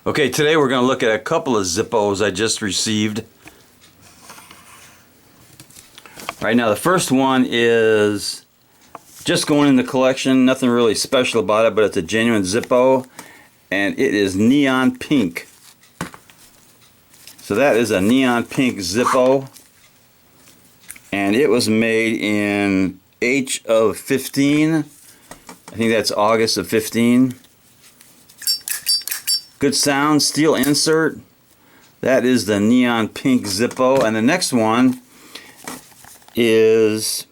Okay, today we're going to look at a couple of Zippos I just received. Right now, the first one is just going in the collection. Nothing really special about it, but it's a genuine Zippo, and it is neon pink. So that is a neon pink Zippo, and it was made in H of 15. I think that's August of 15. Good sound, steel insert. That is the neon pink Zippo. And the next one is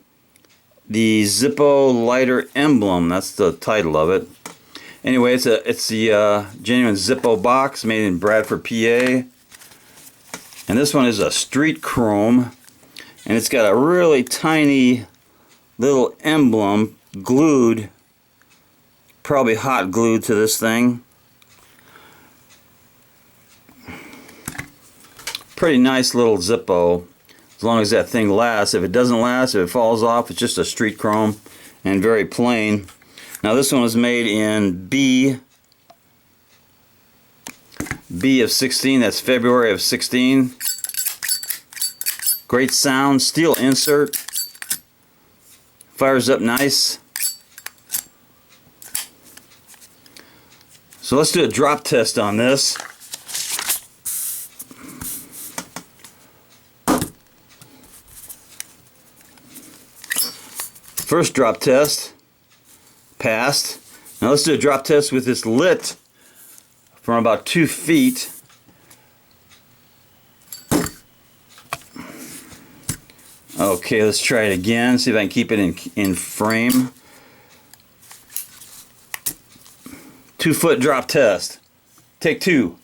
the Zippo lighter Emblem. That's the title of it. Anyway, it's the genuine Zippo box made in Bradford, PA. And this one is a street chrome, and it's got a really tiny little emblem glued, probably hot glued to this thing. Pretty nice little Zippo, as long as that thing lasts. If it doesn't last, if it falls off, it's just a street chrome and very plain. Now this one was made in B of 16, that's February of 16. Great sound, steel insert, fires up nice. So let's do a drop test on this. First drop test, passed. Now let's do a drop test with this lit from about 2 feet. Okay, let's try it again, see if I can keep it in frame. 2 foot drop test. Take 2.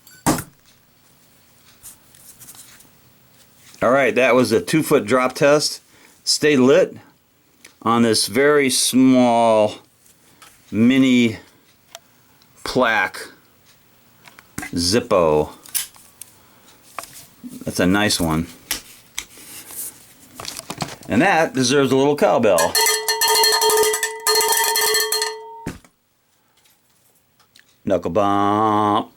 Alright, that was a 2 foot drop test. Stay lit on this very small mini plaque Zippo. That's a nice one. And that deserves a little cowbell. Knuckle bump.